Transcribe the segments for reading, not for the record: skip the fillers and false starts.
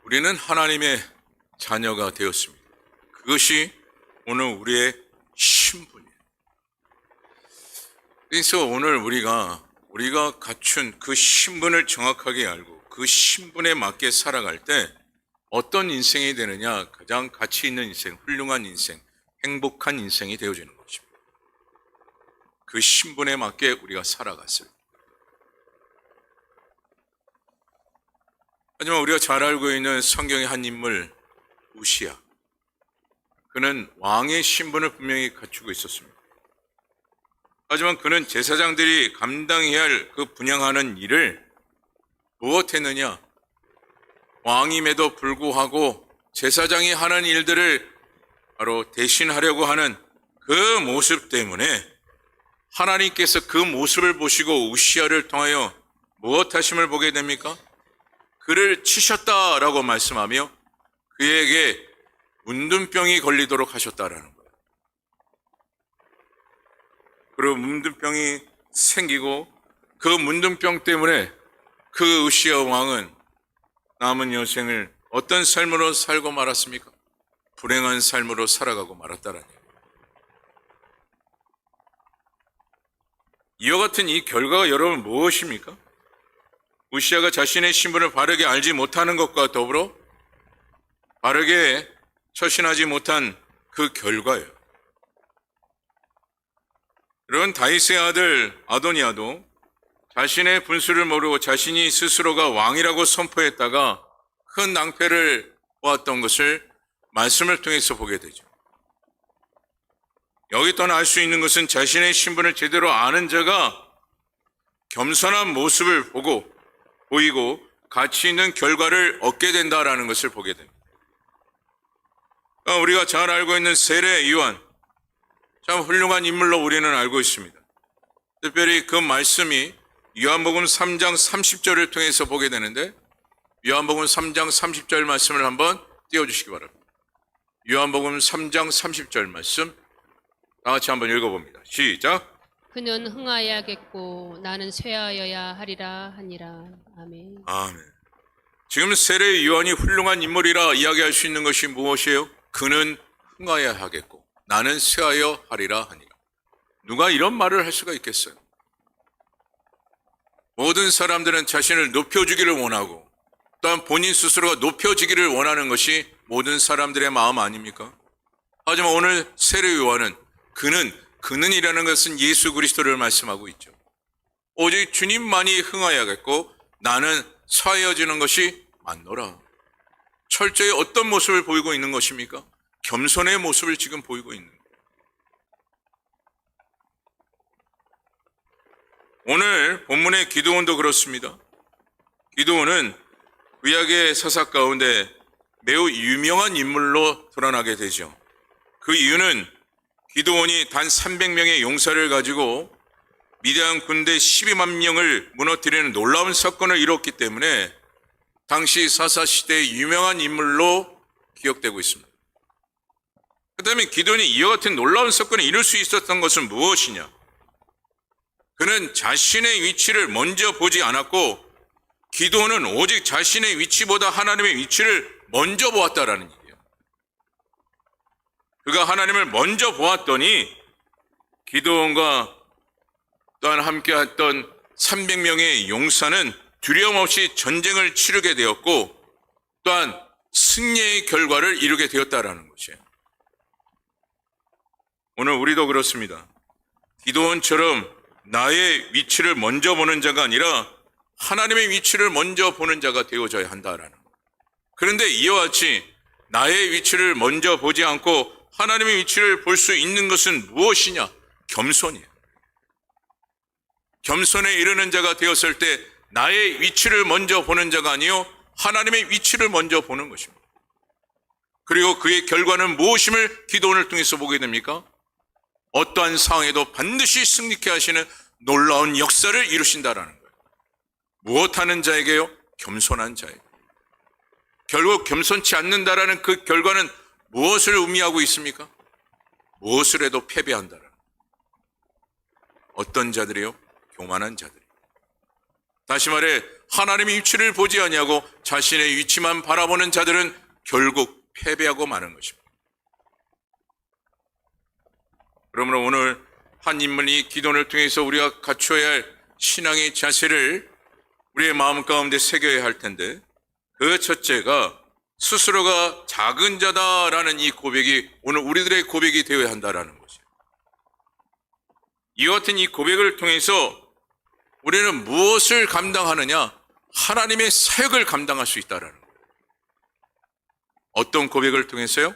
우리는 하나님의 자녀가 되었습니다. 그것이 오늘 우리의 신분이에요. 그래서 오늘 우리가 갖춘 그 신분을 정확하게 알고 그 신분에 맞게 살아갈 때 어떤 인생이 되느냐, 가장 가치 있는 인생, 훌륭한 인생, 행복한 인생이 되어지는 것입니다. 그 신분에 맞게 우리가 살아갔어요. 하지만 우리가 잘 알고 있는 성경의 한 인물 우시야, 그는 왕의 신분을 분명히 갖추고 있었습니다. 하지만 그는 제사장들이 감당해야 할 그 분향하는 일을 무엇했느냐? 왕임에도 불구하고 제사장이 하는 일들을 바로 대신하려고 하는 그 모습 때문에 하나님께서 그 모습을 보시고 우시야를 통하여 무엇 하심을 보게 됩니까? 그를 치셨다라고 말씀하며 그에게 문둥병이 걸리도록 하셨다라는 거예요. 그리고 문둥병이 생기고 그 문둥병 때문에 그 우시야 왕은 남은 여생을 어떤 삶으로 살고 말았습니까? 불행한 삶으로 살아가고 말았다라는 거예요. 이와 같은 이 결과가 여러분 무엇입니까? 우시야가 자신의 신분을 바르게 알지 못하는 것과 더불어 바르게 처신하지 못한 그 결과예요. 여러분, 다윗의 아들 아도니아도 자신의 분수를 모르고 자신이 스스로가 왕이라고 선포했다가 큰 낭패를 보았던 것을 말씀을 통해서 보게 되죠. 여기 또한 알 수 있는 것은 자신의 신분을 제대로 아는 자가 겸손한 모습을 보이고 가치 있는 결과를 얻게 된다라는 것을 보게 됩니다. 우리가 잘 알고 있는 세례 요한, 참 훌륭한 인물로 우리는 알고 있습니다. 특별히 그 말씀이 요한복음 3장 30절을 통해서 보게 되는데, 요한복음 3장 30절 말씀을 한번 띄워주시기 바랍니다. 요한복음 3장 30절 말씀 다 같이 한번 읽어봅니다. 시작. 그는 흥하여야겠고 나는 쇠하여야 하리라 하니라. 아멘. 아멘. 지금 세례 요한이 훌륭한 인물이라 이야기할 수 있는 것이 무엇이에요? 그는 흥하여야 하겠고 나는 쇠하여 하리라 하니라. 누가 이런 말을 할 수가 있겠어요? 모든 사람들은 자신을 높여주기를 원하고 또한 본인 스스로가 높여지기를 원하는 것이 모든 사람들의 마음 아닙니까? 하지만 오늘 세례 요한은 그는이라는 것은 예수 그리스도를 말씀하고 있죠. 오직 주님만이 흥하여야겠고 나는 쇠하여지는 것이 맞노라. 철저히 어떤 모습을 보이고 있는 것입니까? 겸손의 모습을 지금 보이고 있는 거예요. 오늘 본문의 기드온도 그렇습니다. 기드온은 구약의 서사 가운데 매우 유명한 인물로 드러나게 되죠. 그 이유는 기드온이 단 300명의 용사를 가지고 미디안 군대 12만 명을 무너뜨리는 놀라운 사건을 이뤘기 때문에 당시 사사시대의 유명한 인물로 기억되고 있습니다. 그 다음에 기드온이 이와 같은 놀라운 사건을 이룰 수 있었던 것은 무엇이냐? 그는 자신의 위치를 먼저 보지 않았고 기드온은 오직 자신의 위치보다 하나님의 위치를 먼저 보았다라는 얘기예요. 그가 하나님을 먼저 보았더니 기드온과 또한 함께했던 300명의 용사는 두려움 없이 전쟁을 치르게 되었고 또한 승리의 결과를 이루게 되었다라는 것이에요. 오늘 우리도 그렇습니다. 기드온처럼 나의 위치를 먼저 보는 자가 아니라 하나님의 위치를 먼저 보는 자가 되어져야 한다라는 것. 그런데 이와 같이 나의 위치를 먼저 보지 않고 하나님의 위치를 볼 수 있는 것은 무엇이냐? 겸손이에요. 겸손에 이르는 자가 되었을 때 나의 위치를 먼저 보는 자가 아니요 하나님의 위치를 먼저 보는 것입니다. 그리고 그의 결과는 무엇임을 기도원을 통해서 보게 됩니까? 어떠한 상황에도 반드시 승리케 하시는 놀라운 역사를 이루신다라는 거예요. 무엇하는 자에게요? 겸손한 자에게. 결국 겸손치 않는다라는 그 결과는 무엇을 의미하고 있습니까? 무엇을 해도 패배한다라는. 어떤 자들이요? 교만한 자들. 다시 말해 하나님의 위치를 보지 아니하고 자신의 위치만 바라보는 자들은 결국 패배하고 마는 것입니다. 그러므로 오늘 한 인물이 기도를 통해서 우리가 갖춰야 할 신앙의 자세를 우리의 마음 가운데 새겨야 할 텐데, 그 첫째가 스스로가 작은 자다라는 이 고백이 오늘 우리들의 고백이 되어야 한다라는 것이에요. 이와 같은 이 고백을 통해서 우리는 무엇을 감당하느냐? 하나님의 사역을 감당할 수 있다라는 거예요. 어떤 고백을 통해서요?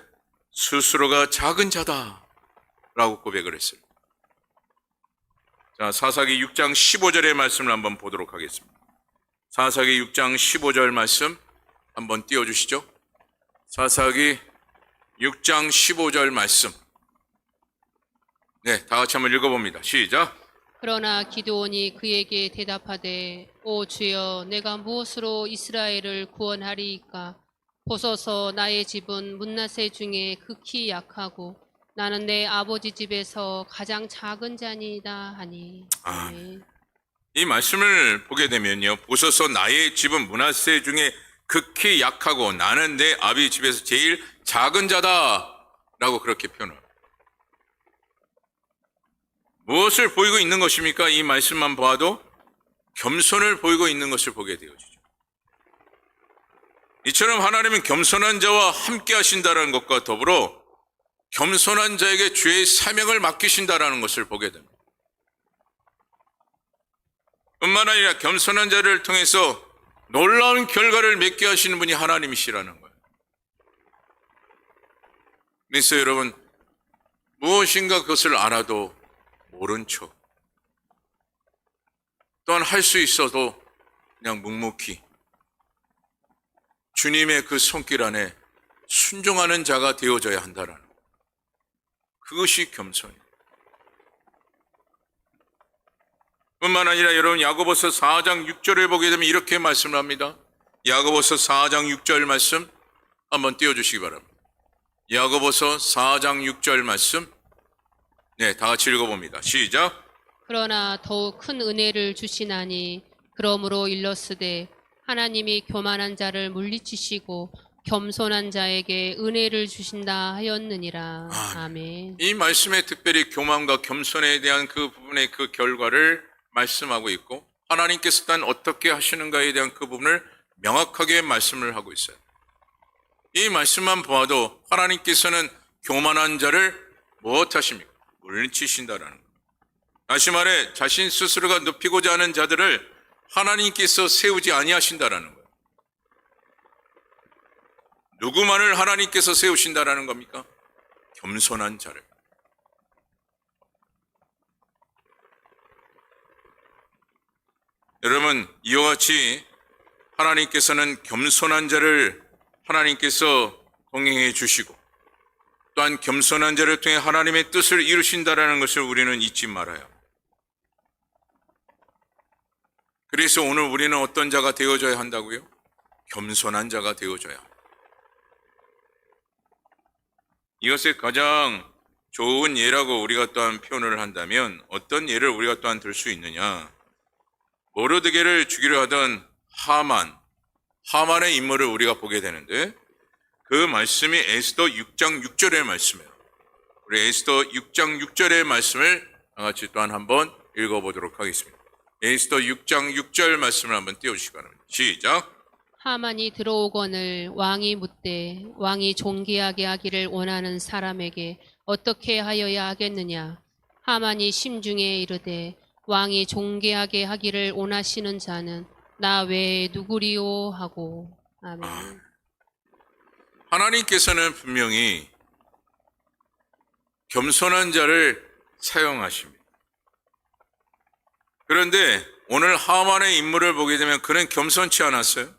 스스로가 작은 자다라고 고백을 했어요. 자, 사사기 6장 15절의 말씀을 한번 보도록 하겠습니다. 사사기 6장 15절 말씀 한번 띄워주시죠. 사사기 6장 15절 말씀. 네, 다 같이 한번 읽어봅니다. 시작. 그러나 기드온이 그에게 대답하되 오 주여 내가 무엇으로 이스라엘을 구원하리이까? 보소서 나의 집은 문나세 중에 극히 약하고 나는 내 아버지 집에서 가장 작은 자니이다 하니. 아멘. 이 말씀을 보게 되면요, 보소서 나의 집은 므낫세 중에 극히 약하고 나는 내 아비 집에서 제일 작은 자다라고 그렇게 표현합니다. 무엇을 보이고 있는 것입니까? 이 말씀만 봐도 겸손을 보이고 있는 것을 보게 되어지죠. 이처럼 하나님은 겸손한 자와 함께 하신다는 것과 더불어 겸손한 자에게 주의 사명을 맡기신다는 것을 보게 됩니다. 뿐만 아니라 겸손한 자를 통해서 놀라운 결과를 맺게 하시는 분이 하나님이시라는 거예요. 그래서 여러분, 무엇인가 그것을 알아도 모른 척, 또한 할 수 있어도 그냥 묵묵히 주님의 그 손길 안에 순종하는 자가 되어져야 한다라는 거예요. 그것이 겸손이에요. 뿐만 아니라 여러분, 야고보서 4장 6절을 보게 되면 이렇게 말씀을 합니다. 야고보서 4장 6절 말씀 한번 띄워주시기 바랍니다. 야고보서 4장 6절 말씀, 네, 다 같이 읽어봅니다. 시작. 그러나 더욱 큰 은혜를 주시나니 그러므로 일렀으되 하나님이 교만한 자를 물리치시고 겸손한 자에게 은혜를 주신다 하였느니라. 아멘. 이 말씀에 특별히 교만과 겸손에 대한 그 부분의 그 결과를 말씀하고 있고, 하나님께서 단 어떻게 하시는가에 대한 그 부분을 명확하게 말씀을 하고 있어요. 이 말씀만 보아도 하나님께서는 교만한 자를 무엇하십니까? 물리치신다라는 거예요. 다시 말해 자신 스스로가 높이고자 하는 자들을 하나님께서 세우지 아니하신다라는 거예요. 누구만을 하나님께서 세우신다라는 겁니까? 겸손한 자를. 여러분, 이와 같이 하나님께서는 겸손한 자를 하나님께서 동행해 주시고, 또한 겸손한 자를 통해 하나님의 뜻을 이루신다라는 것을 우리는 잊지 말아요. 그래서 오늘 우리는 어떤 자가 되어져야 한다고요? 겸손한 자가 되어져야 합니다. 이것의 가장 좋은 예라고 우리가 또한 표현을 한다면 어떤 예를 우리가 또한 들 수 있느냐? 모르드게를 죽이려 하던 하만의 인물을 우리가 보게 되는데, 그 말씀이 에스더 6장 6절의 말씀이에요. 우리 에스더 6장 6절의 말씀을 같이 또한 한번 읽어보도록 하겠습니다. 에스더 6장 6절 말씀을 한번 띄워주시기 바랍니다. 시작. 하만이 들어오거늘 왕이 묻되 왕이 존귀하게 하기를 원하는 사람에게 어떻게 하여야 하겠느냐? 하만이 심중에 이르되 왕이 존귀하게 하기를 원하시는 자는 나 외에 누구리요 하고. 아멘. 하나님께서는 분명히 겸손한 자를 사용하십니다. 그런데 오늘 하만의 인물을 보게 되면 그는 겸손치 않았어요.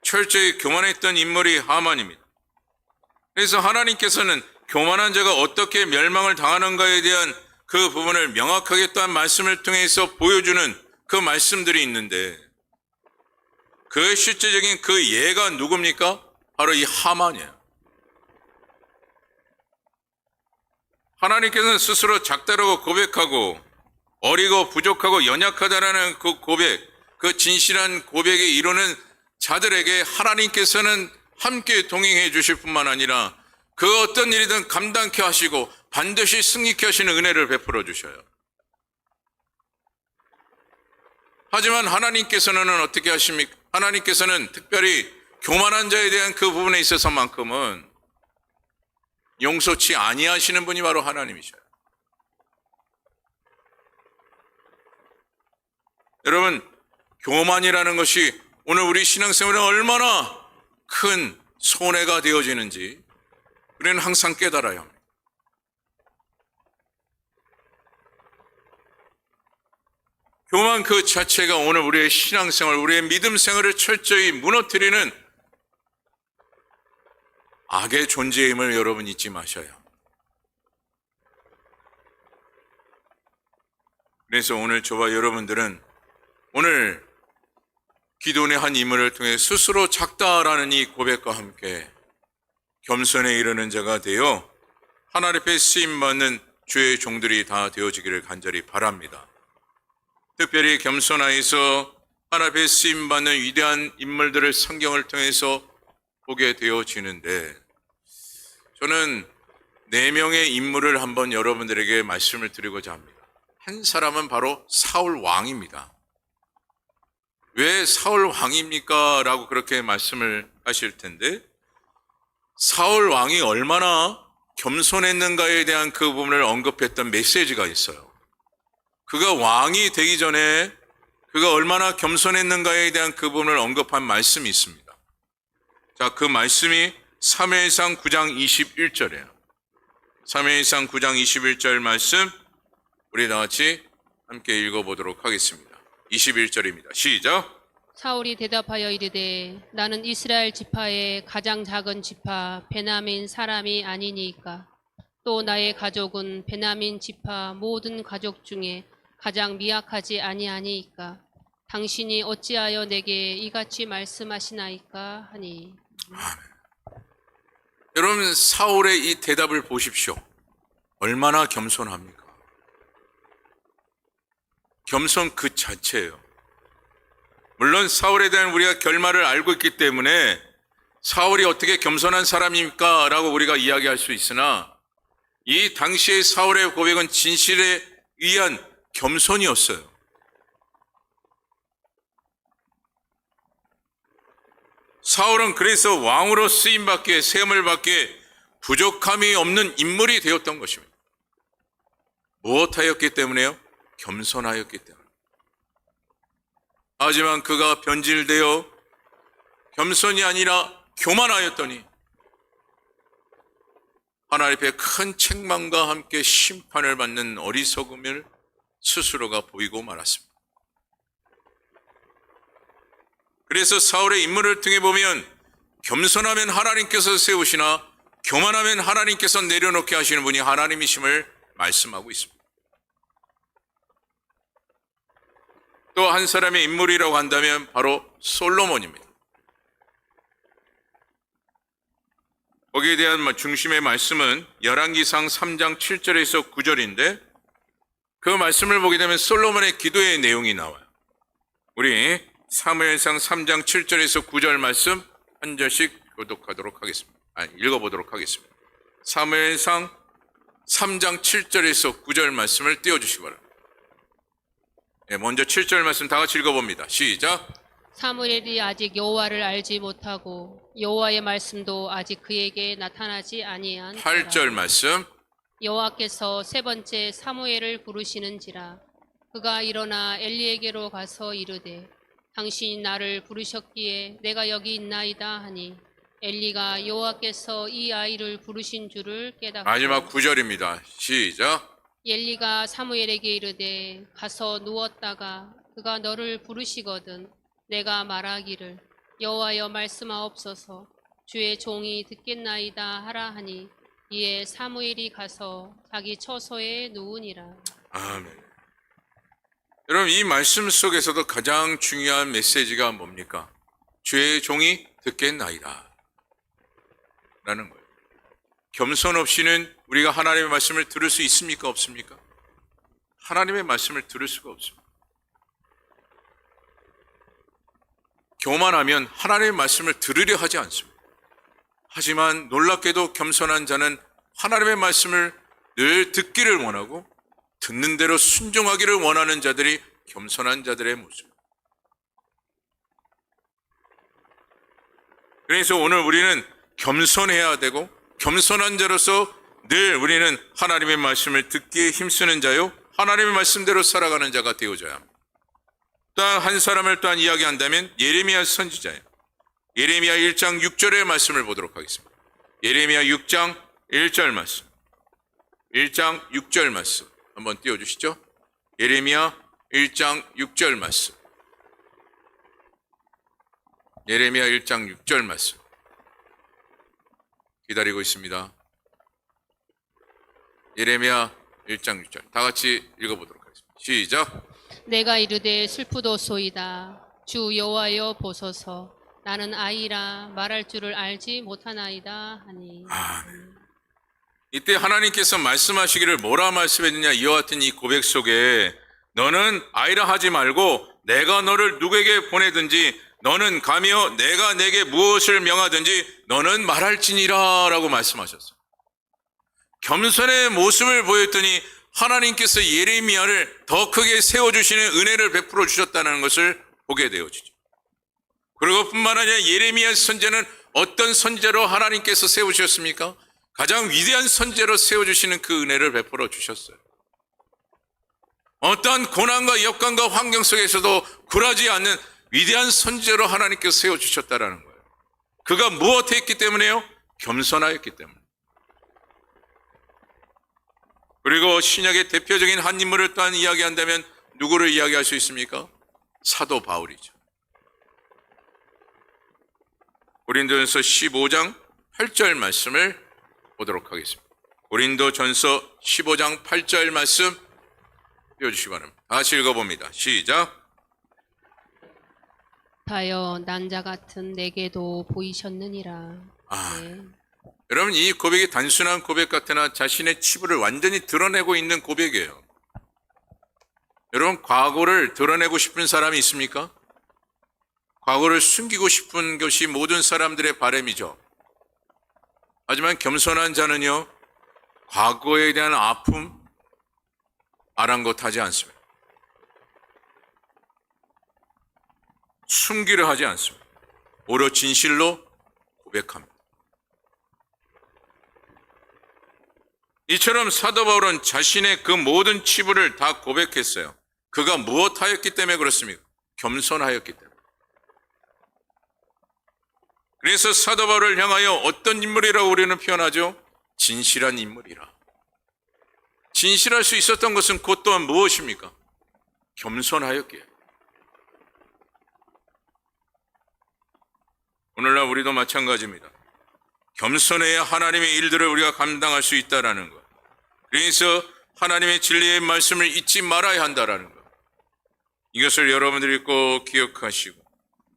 철저히 교만했던 인물이 하만입니다. 그래서 하나님께서는 교만한 자가 어떻게 멸망을 당하는가에 대한 그 부분을 명확하게 또한 말씀을 통해서 보여주는 그 말씀들이 있는데, 그 실제적인 그 예가 누굽니까? 바로 이 하만이에요. 하나님께서는 스스로 작다라고 고백하고 어리고 부족하고 연약하다라는 그 고백, 그 진실한 고백에 이르는 자들에게 하나님께서는 함께 동행해 주실 뿐만 아니라 그 어떤 일이든 감당케 하시고 반드시 승리케 하시는 은혜를 베풀어 주셔요. 하지만 하나님께서는 어떻게 하십니까? 하나님께서는 특별히 교만한 자에 대한 그 부분에 있어서만큼은 용서치 아니하시는 분이 바로 하나님이셔요. 여러분, 교만이라는 것이 오늘 우리 신앙생활에 얼마나 큰 손해가 되어지는지 우리는 항상 깨달아야 합니다. 교만 그 자체가 오늘 우리의 신앙생활, 우리의 믿음 생활을 철저히 무너뜨리는 악의 존재임을 여러분 잊지 마셔야 합니다. 그래서 오늘 저와 여러분들은 오늘 기도원의 한 인물을 통해 스스로 작다라는 이 고백과 함께 겸손에 이르는 자가 되어 하나님 앞에 쓰임받는 주의 종들이 다 되어지기를 간절히 바랍니다. 특별히 겸손하여서 하나님 앞에 쓰임받는 위대한 인물들을 성경을 통해서 보게 되어지는데 저는 4명의 인물을 한번 여러분들에게 말씀을 드리고자 합니다. 한 사람은 바로 사울 왕입니다. 왜 사울 왕입니까? 라고 그렇게 말씀을 하실 텐데 사울 왕이 얼마나 겸손했는가에 대한 그 부분을 언급했던 메시지가 있어요. 그가 왕이 되기 전에 그가 얼마나 겸손했는가에 대한 그 부분을 언급한 말씀이 있습니다. 자, 그 말씀이 사무엘상 9장 21절이에요. 사무엘상 9장 21절 말씀 우리 다 같이 함께 읽어보도록 하겠습니다. 21절입니다. 시작. 사울이 대답하여 이르되 나는 이스라엘 지파의 가장 작은 지파 베냐민 사람이 아니니까 또 나의 가족은 베냐민 지파 모든 가족 중에 가장 미약하지 아니하니이까 당신이 어찌하여 내게 이같이 말씀하시나이까 하니. 여러분 사울의 이 대답을 보십시오. 얼마나 겸손합니까? 겸손 그 자체예요. 물론 사울에 대한 우리가 결말을 알고 있기 때문에 사울이 어떻게 겸손한 사람입니까? 라고 우리가 이야기할 수 있으나 이 당시의 사울의 고백은 진실에 의한 겸손이었어요. 사울은 그래서 왕으로 쓰임받기에 세움을 받기에 부족함이 없는 인물이 되었던 것입니다. 무엇하였기 때문에요? 겸손하였기 때문에. 하지만 그가 변질되어 겸손이 아니라 교만하였더니 하나님 앞에 큰 책망과 함께 심판을 받는 어리석음을 스스로가 보이고 말았습니다. 그래서 사울의 인물을 통해 보면 겸손하면 하나님께서 세우시나 교만하면 하나님께서 내려놓게 하시는 분이 하나님이심을 말씀하고 있습니다. 또 한 사람의 인물이라고 한다면 바로 솔로몬입니다. 거기에 대한 중심의 말씀은 열왕기상 3장 7절에서 9절인데 그 말씀을 보게 되면 솔로몬의 기도의 내용이 나와요. 우리 사무엘상 3장 7절에서 9절 말씀 한 절씩 읽어보도록 하겠습니다. 사무엘상 3장 7절에서 9절 말씀을 띄워주시기 바랍니다. 먼저 7절 말씀 다 같이 읽어봅니다. 시작. 사무엘이 아직 여호와를 알지 못하고 여호와의 말씀도 아직 그에게 나타나지 아니한 8절 말씀. 여호와께서 세 번째 사무엘을 부르시는지라 그가 일어나 엘리에게로 가서 이르되 당신이 나를 부르셨기에 내가 여기 있나이다 하니 엘리가 여호와께서 이 아이를 부르신 줄을 깨닫고 마지막 9절입니다. 시작. 엘리가 사무엘에게 이르되 가서 누웠다가 그가 너를 부르시거든 내가 말하기를 여호와여 말씀하옵소서 주의 종이 듣겠나이다 하라 하니 이에 사무엘이 가서 자기 처소에 누우니라. 아멘. 여러분 이 말씀 속에서도 가장 중요한 메시지가 뭡니까? 주의 종이 듣겠나이다 라는 거예요. 겸손 없이는 우리가 하나님의 말씀을 들을 수 있습니까? 없습니까? 하나님의 말씀을 들을 수가 없습니다. 교만하면 하나님의 말씀을 들으려 하지 않습니다. 하지만 놀랍게도 겸손한 자는 하나님의 말씀을 늘 듣기를 원하고 듣는 대로 순종하기를 원하는 자들이 겸손한 자들의 모습입니다. 그래서 오늘 우리는 겸손해야 되고 겸손한 자로서 늘 우리는 하나님의 말씀을 듣기에 힘쓰는 자요 하나님의 말씀대로 살아가는 자가 되어져야 합니다. 또한 한 사람을 또한 이야기한다면 예레미야 선지자예요. 예레미야 1장 6절의 말씀을 보도록 하겠습니다. 예레미야 6장 1절 말씀. 1장 6절 말씀 한번 띄워주시죠. 예레미야 1장 6절 말씀. 예레미야 1장 6절 말씀 기다리고 있습니다. 예레미야 1장 6절 다 같이 읽어보도록 하겠습니다. 시작. 내가 이르되 슬프도소이다. 주 여호와여 보소서. 나는 아이라 말할 줄을 알지 못하나이다 하니. 이때 하나님께서 말씀하시기를 뭐라 말씀했느냐. 이와 같은 이 고백 속에 너는 아이라 하지 말고 내가 너를 누구에게 보내든지 너는 가며 내가 내게 무엇을 명하든지 너는 말할지니라 라고 말씀하셨어요. 겸손의 모습을 보였더니 하나님께서 예레미야를 더 크게 세워주시는 은혜를 베풀어 주셨다는 것을 보게 되어지죠. 그리고 뿐만 아니라 예레미야 선지자는 어떤 선지자로 하나님께서 세우셨습니까? 가장 위대한 선지자로 세워주시는 그 은혜를 베풀어 주셨어요. 어떠한 고난과 역경과 환경 속에서도 굴하지 않는 위대한 선지자로 하나님께서 세워주셨다는 거예요. 그가 무엇했기 때문에요? 겸손하였기 때문에. 그리고 신약의 대표적인 한 인물을 또한 이야기한다면 누구를 이야기할 수 있습니까? 사도 바울이죠. 고린도전서 15장 8절 말씀을 보도록 하겠습니다. 고린도전서 15장 8절 말씀 띄워주시기 바랍니다. 다시 읽어봅니다. 시작. 하여 난자 같은 내게도 보이셨느니라. 네. 여러분 이 고백이 단순한 고백 같으나 자신의 치부를 완전히 드러내고 있는 고백이에요. 여러분 과거를 드러내고 싶은 사람이 있습니까? 과거를 숨기고 싶은 것이 모든 사람들의 바람이죠. 하지만 겸손한 자는요 과거에 대한 아픔 아랑곳하지 않습니다. 숨기려 하지 않습니다. 오히려 진실로 고백합니다. 이처럼 사도 바울은 자신의 그 모든 치부를 다 고백했어요. 그가 무엇하였기 때문에 그렇습니까? 겸손하였기 때문에. 그래서 사도 바울을 향하여 어떤 인물이라고 우리는 표현하죠? 진실한 인물이라. 진실할 수 있었던 것은 곧 또한 무엇입니까? 겸손하였기에. 오늘날 우리도 마찬가지입니다. 겸손해야 하나님의 일들을 우리가 감당할 수 있다라는 것. 그래서 하나님의 진리의 말씀을 잊지 말아야 한다라는 것. 이것을 여러분들이 꼭 기억하시고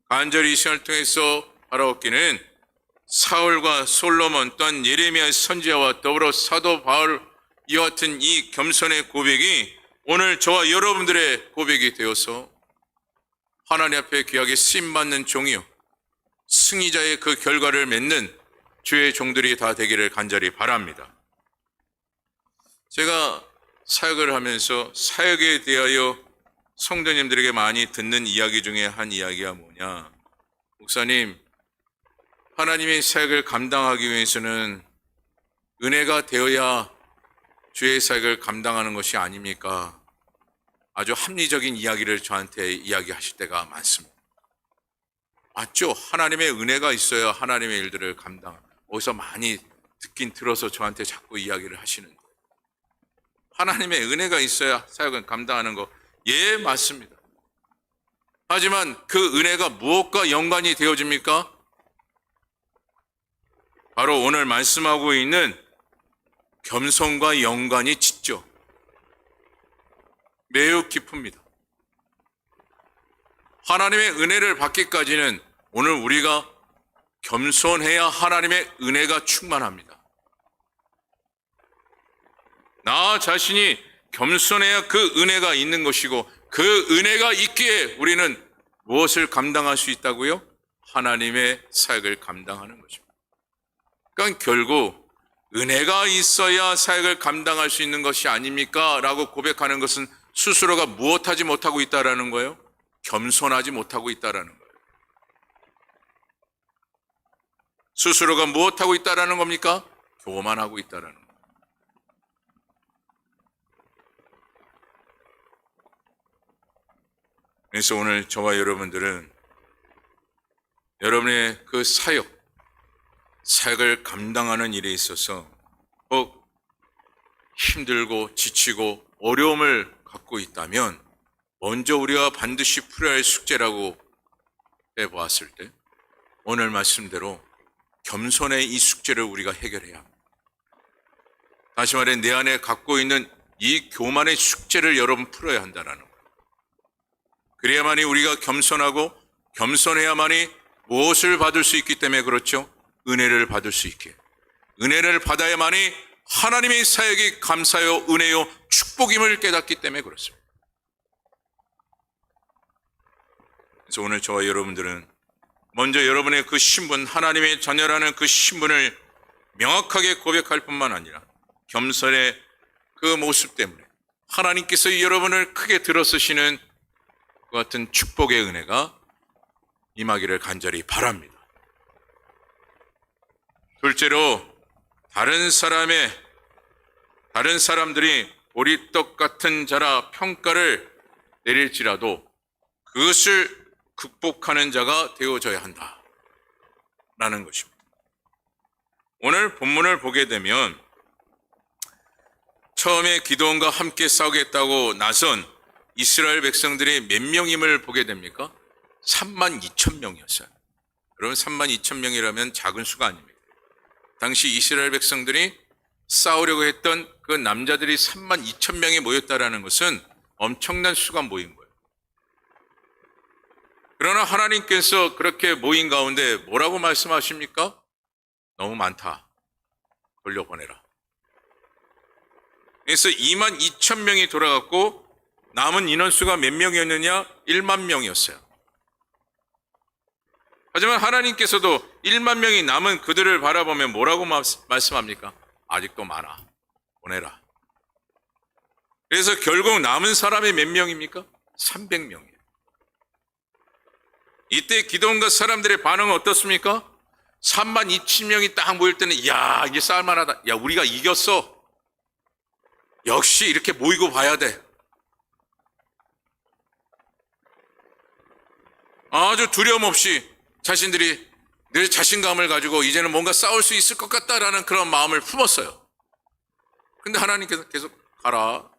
간절히 이 시간을 통해서 바라옵기는 사울과 솔로몬 또한 예레미야 선지자와 더불어 사도 바울 이와 같은 이 겸손의 고백이 오늘 저와 여러분들의 고백이 되어서 하나님 앞에 귀하게 쓰임받는 종이요 승리자의 그 결과를 맺는 주의 종들이 다 되기를 간절히 바랍니다. 제가 사역을 하면서 사역에 대하여 성도님들에게 많이 듣는 이야기 중에 한 이야기가 뭐냐. 목사님, 하나님의 사역을 감당하기 위해서는 은혜가 되어야 주의 사역을 감당하는 것이 아닙니까? 아주 합리적인 이야기를 저한테 이야기하실 때가 많습니다. 맞죠? 하나님의 은혜가 있어야 하나님의 일들을 어디서 많이 듣긴 들어서 저한테 자꾸 이야기를 하시는데 하나님의 은혜가 있어야 사역을 감당하는 거, 예, 맞습니다. 하지만 그 은혜가 무엇과 연관이 되어집니까? 바로 오늘 말씀하고 있는 겸손과 연관이 짙죠. 매우 깊습니다. 하나님의 은혜를 받기까지는 오늘 우리가 겸손해야 하나님의 은혜가 충만합니다. 나 자신이 겸손해야 그 은혜가 있는 것이고, 그 은혜가 있기에 우리는 무엇을 감당할 수 있다고요? 하나님의 사역을 감당하는 것입니다. 그러니까 결국 은혜가 있어야 사역을 감당할 수 있는 것이 아닙니까? 라고 고백하는 것은 스스로가 무엇하지 못하고 있다라는 거예요? 겸손하지 못하고 있다라는 거예요. 스스로가 무엇하고 있다라는 겁니까? 교만하고 있다라는 거예요. 그래서 오늘 저와 여러분들은 여러분의 그 사역을 감당하는 일에 있어서 꼭 힘들고 지치고 어려움을 갖고 있다면 먼저 우리가 반드시 풀어야 할 숙제라고 해보았을 때 오늘 말씀대로 겸손의 이 숙제를 우리가 해결해야 합니다. 다시 말해 내 안에 갖고 있는 이 교만의 숙제를 여러분 풀어야 한다는 거예요. 그래야만이 우리가 겸손하고 겸손해야만이 무엇을 받을 수 있기 때문에 그렇죠? 은혜를 받을 수 있게. 은혜를 받아야만이 하나님의 사역이 감사요, 은혜요, 축복임을 깨닫기 때문에 그렇습니다. 그래서 오늘 저와 여러분들은 먼저 여러분의 그 신분, 하나님의 자녀라는 그 신분을 명확하게 고백할 뿐만 아니라 겸손의 그 모습 때문에 하나님께서 여러분을 크게 들어쓰시는 그 같은 축복의 은혜가 임하기를 간절히 바랍니다. 둘째로 다른 사람들이 보리떡 같은 자라 평가를 내릴지라도 그것을 극복하는 자가 되어져야 한다라는 것입니다. 오늘 본문을 보게 되면 처음에 기드온과 함께 싸우겠다고 나선 이스라엘 백성들이 몇 명임을 보게 됩니까? 32,000명이었어요. 여러분 32,000명이라면 작은 수가 아닙니다. 당시 이스라엘 백성들이 싸우려고 했던 그 남자들이 32,000명이 모였다라는 것은 엄청난 수가 모인 거예요. 그러나 하나님께서 그렇게 모인 가운데 뭐라고 말씀하십니까? 너무 많다. 돌려보내라. 그래서 22,000명이 돌아갔고 남은 인원수가 몇 명이었느냐? 1만 명이었어요. 하지만 하나님께서도 1만 명이 남은 그들을 바라보면 뭐라고 말씀합니까? 아직도 많아. 보내라. 그래서 결국 남은 사람이 몇 명입니까? 300명이에요. 이때 기드온과 사람들의 반응은 어떻습니까? 32,000명이 딱 모일 때는 야, 이게 싸울만하다. 야, 우리가 이겼어. 역시 이렇게 모이고 봐야 돼. 아주 두려움 없이 자신들이 늘 자신감을 가지고 이제는 뭔가 싸울 수 있을 것 같다라는 그런 마음을 품었어요. 근데 하나님께서 계속 가라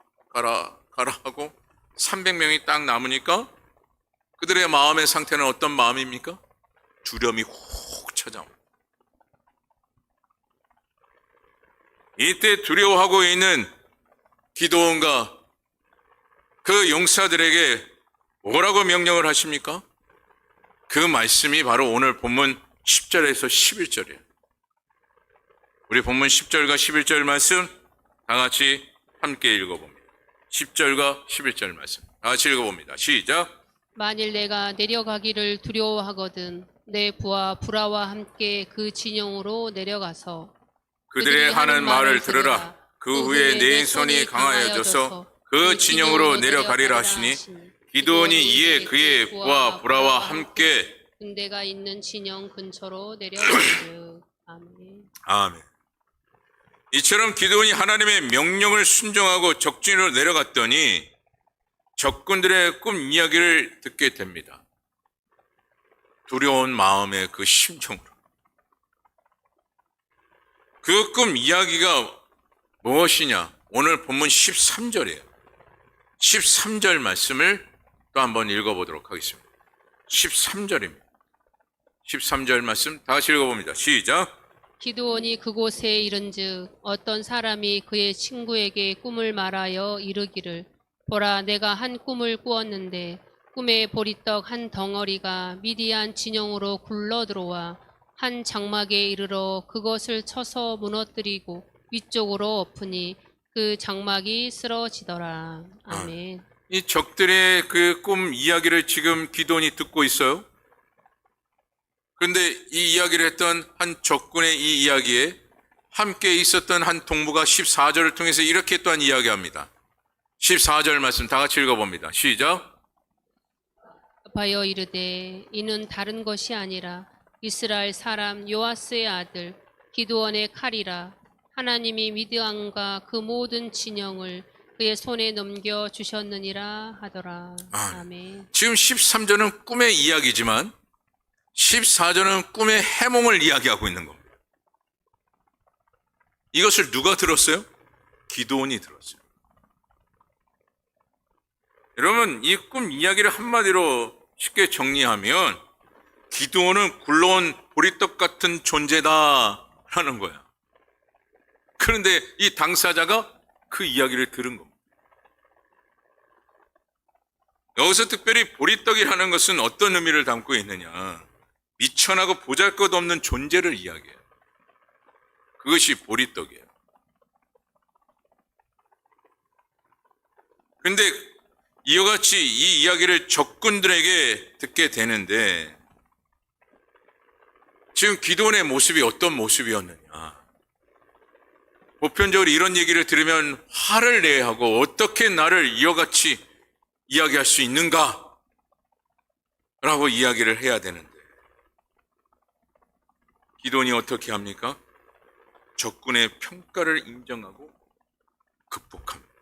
하고 300명이 딱 남으니까 그들의 마음의 상태는 어떤 마음입니까? 두려움이 훅 찾아옵니다. 이때 두려워하고 있는 기드온과 그 용사들에게 뭐라고 명령을 하십니까? 그 말씀이 바로 오늘 본문 10절에서 11절이에요. 우리 본문 10절과 11절 말씀 다 같이 함께 읽어봅니다. 10절과 11절 말씀 다 같이 읽어봅니다. 시작. 만일 내가 내려가기를 두려워하거든 내 부하 브라와 함께 그 진영으로 내려가서 그들의 하는 말을 들으라. 그 후에 내 손이 강하여져서 그 진영으로 내려가리라 하시니 기드온이 이에 그의 부하 브라와 함께 군대가 있는 진영 근처로 내려가기를. 아멘. 아멘. 이처럼 기드온이 하나님의 명령을 순종하고 적진으로 내려갔더니 적군들의 꿈 이야기를 듣게 됩니다. 두려운 마음의 그 심정으로. 그 꿈 이야기가 무엇이냐? 오늘 본문 13절이에요. 13절 말씀을 또 한번 읽어보도록 하겠습니다. 13절입니다. 13절 말씀 다시 읽어봅니다. 시작. 기드온이 그곳에 이른즉 어떤 사람이 그의 친구에게 꿈을 말하여 이르기를 보라 내가 한 꿈을 꾸었는데 꿈에 보리떡 한 덩어리가 미디안 진영으로 굴러 들어와 한 장막에 이르러 그것을 쳐서 무너뜨리고 위쪽으로 엎으니 그 장막이 쓰러지더라. 아멘. 이 적들의 그 꿈 이야기를 지금 기드온이 듣고 있어요. 그런데 이 이야기를 했던 한 적군의 이 이야기에 함께 있었던 한 동무가 14절을 통해서 이렇게 또한 이야기합니다. 14절 말씀 다 같이 읽어봅니다. 시작. 바여 이르되 이는 다른 것이 아니라 이스라엘 사람 요아스의 아들 기드온의 칼이라. 하나님이 미드안과 그 모든 진영을 그의 손에 넘겨 주셨느니라 하더라. 아멘. 지금 13절은 꿈의 이야기지만 14절은 꿈의 해몽을 이야기하고 있는 겁니다. 이것을 누가 들었어요? 기드온이 들었어요. 여러분, 이 꿈 이야기를 한마디로 쉽게 정리하면 기드온은 굴러온 보리떡 같은 존재다라는 거야. 그런데 이 당사자가 그 이야기를 들은 겁니다. 여기서 특별히 보리떡이라는 것은 어떤 의미를 담고 있느냐. 미천하고 보잘것없는 존재를 이야기해요. 그것이 보리떡이에요. 그런데 이와 같이 이 이야기를 적군들에게 듣게 되는데 지금 기드온의 모습이 어떤 모습이었느냐. 보편적으로 이런 얘기를 들으면 화를 내야 하고 어떻게 나를 이와 같이 이야기할 수 있는가? 라고 이야기를 해야 되는데 기드온이 어떻게 합니까? 적군의 평가를 인정하고 극복합니다.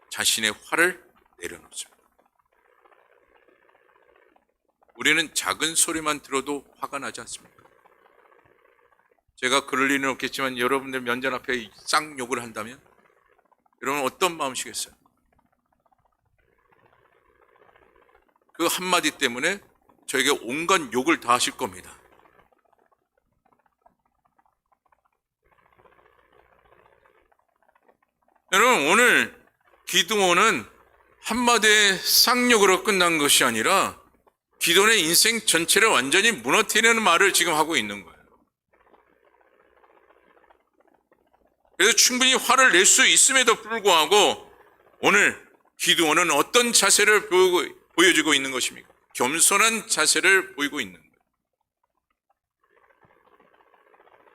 자신의 화를 내려놓습니다. 우리는 작은 소리만 들어도 화가 나지 않습니까? 제가 그럴 리는 없겠지만 여러분들 면전 앞에 쌍욕을 한다면 여러분 어떤 마음이시겠어요? 그 한마디 때문에 저에게 온갖 욕을 다 하실 겁니다. 여러분 오늘 기드온은 한마디의 쌍욕으로 끝난 것이 아니라 기드온의 인생 전체를 완전히 무너뜨리는 말을 지금 하고 있는 거예요. 그래서 충분히 화를 낼 수 있음에도 불구하고 오늘 기드온은 어떤 자세를 보여주고 있는 것입니까? 겸손한 자세를 보이고 있는 거예요.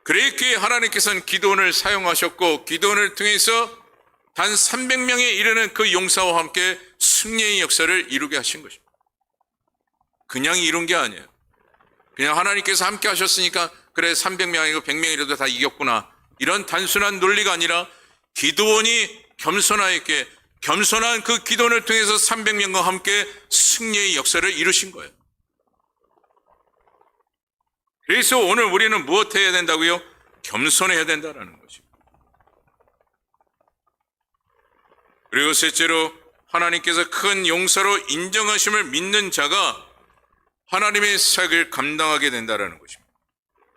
그랬기에 하나님께서는 기드온을 사용하셨고 기드온을 통해서 단 300명에 이르는 그 용사와 함께 승리의 역사를 이루게 하신 것입니다. 그냥 이룬 게 아니에요. 그냥 하나님께서 함께 하셨으니까 그래 300명 아니고 100명이라도 다 이겼구나. 이런 단순한 논리가 아니라 기드온이 겸손하게 겸손한 그 기도를 통해서 300명과 함께 승리의 역사를 이루신 거예요. 그래서 오늘 우리는 무엇 해야 된다고요? 겸손해야 된다는 것입니다. 그리고 셋째로 하나님께서 큰 용사로 인정하심을 믿는 자가 하나님의 사역을 감당하게 된다는 것입니다.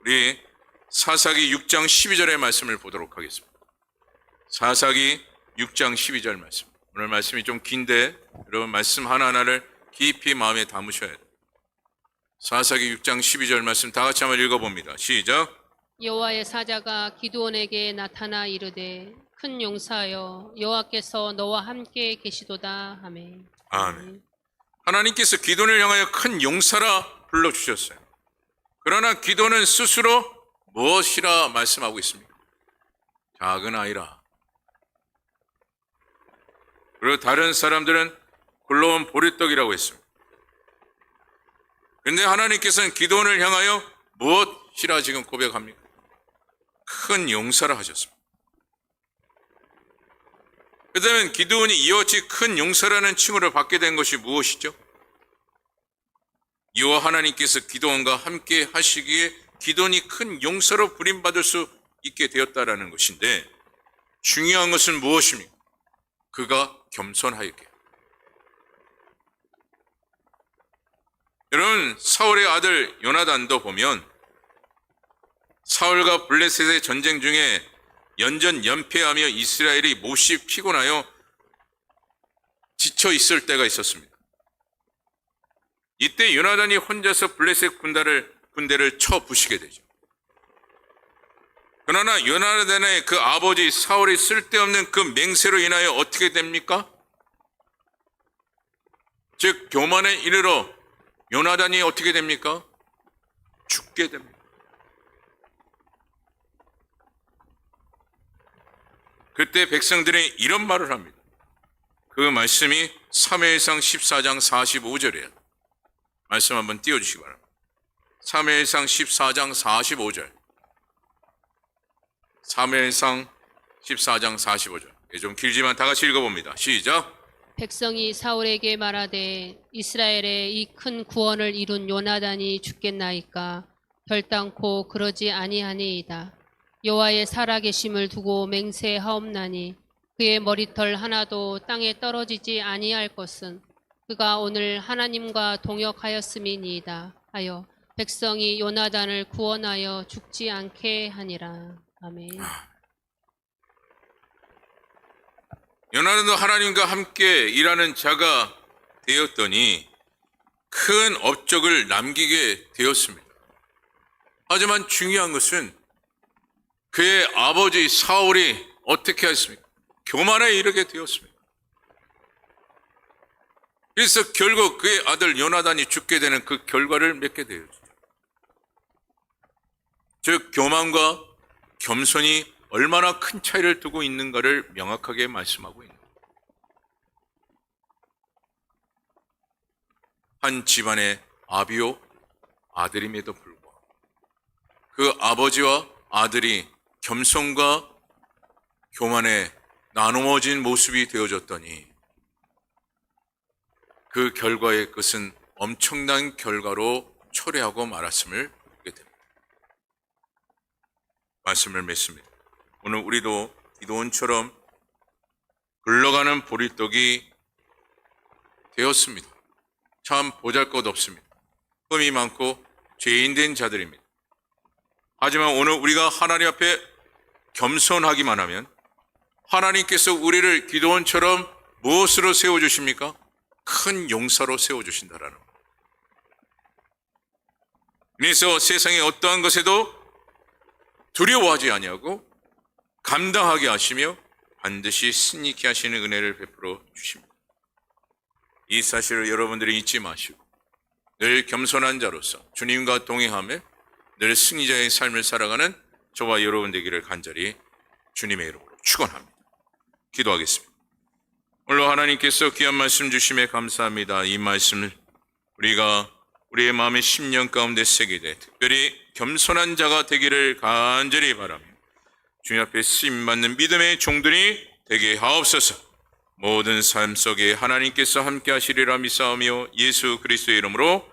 우리 사사기 6장 12절의 말씀을 보도록 하겠습니다. 사사기 6장 12절 말씀. 오늘 말씀이 좀 긴데 여러분 말씀 하나하나를 깊이 마음에 담으셔야 돼요. 사사기 6장 12절 말씀 다 같이 한번 읽어봅니다. 시작. 여호와의 사자가 기드온에게 나타나 이르되 큰 용사여 여호와께서 너와 함께 계시도다 하매. 아멘. 하나님께서 기드온을 향하여 큰 용사라 불러주셨어요. 그러나 기드온은 스스로 무엇이라 말씀하고 있습니까? 작은 아이라. 그리고 다른 사람들은 굴러온 보리떡이라고 했습니다. 그런데 하나님께서는 기드온을 향하여 무엇이라 지금 고백합니까? 큰 용사라 하셨습니다. 그렇다면 기드온이 이와 같이 큰 용사라는 칭호를 받게 된 것이 무엇이죠? 이와 하나님께서 기드온과 함께 하시기에 기드온이 큰 용사로 부림받을 수 있게 되었다라는 것인데 중요한 것은 무엇입니까? 그가 겸손하였게. 여러분 사울의 아들 요나단도 보면 사울과 블레셋의 전쟁 중에 연전 연패하며 이스라엘이 몹시 피곤하여 지쳐 있을 때가 있었습니다. 이때 요나단이 혼자서 블레셋 군대를 쳐 부시게 되죠. 그러나 요나단의 그 아버지 사울이 쓸데없는 그 맹세로 인하여 어떻게 됩니까? 즉 교만에 이르러 요나단이 어떻게 됩니까? 죽게 됩니다. 그때 백성들이 이런 말을 합니다. 그 말씀이 사무엘상 14장 45절이에요. 말씀 한번 띄워주시기 바랍니다. 사무엘상 14장 45절. 사무엘상 14장 45절. 좀 길지만 다 같이 읽어봅니다. 시작. 백성이 사울에게 말하되 이스라엘의 이 큰 구원을 이룬 요나단이 죽겠나이까 결단코 그러지 아니하니이다. 여호와의 살아계심을 두고 맹세하옵나니 그의 머리털 하나도 땅에 떨어지지 아니할 것은 그가 오늘 하나님과 동역하였음이니이다 하여 백성이 요나단을 구원하여 죽지 않게 하니라. 아멘. 요나단도 하나님과 함께 일하는 자가 되었더니 큰 업적을 남기게 되었습니다. 하지만 중요한 것은 그의 아버지 사울이 어떻게 했습니까? 교만에 이르게 되었습니다. 그래서 결국 그의 아들 요나단이 죽게 되는 그 결과를 맺게 되었죠. 즉 교만과 겸손이 얼마나 큰 차이를 두고 있는가를 명확하게 말씀하고 있는 거예요. 한 집안의 아비요 아들임에도 불구하고 그 아버지와 아들이 겸손과 교만에 나누어진 모습이 되어졌더니 그 결과의 끝은 엄청난 결과로 초래하고 말았음을 보게 됩니다. 말씀을 맺습니다. 오늘 우리도 기도원처럼 흘러가는 보리떡이 되었습니다. 참 보잘것없습니다. 흠이 많고 죄인된 자들입니다. 하지만 오늘 우리가 하나님 앞에 겸손하기만 하면 하나님께서 우리를 기도원처럼 무엇으로 세워주십니까? 큰 용사로 세워주신다라는 것. 그래서 세상의 어떠한 것에도 두려워하지 아니하고 감당하게 하시며 반드시 승리케 하시는 은혜를 베풀어 주십니다. 이 사실을 여러분들이 잊지 마시고 늘 겸손한 자로서 주님과 동행하며 늘 승리자의 삶을 살아가는 저와 여러분 되기를 간절히 주님의 이름으로 축원합니다. 기도하겠습니다. 오늘 하나님께서 귀한 말씀 주심에 감사합니다. 이 말씀을 우리가 우리의 마음의 심령 가운데 새기되 특별히 겸손한 자가 되기를 간절히 바랍니다. 주님 앞에 쓰임받는 믿음의 종들이 되게 하옵소서. 모든 삶 속에 하나님께서 함께 하시리라 믿사오며 예수 그리스도의 이름으로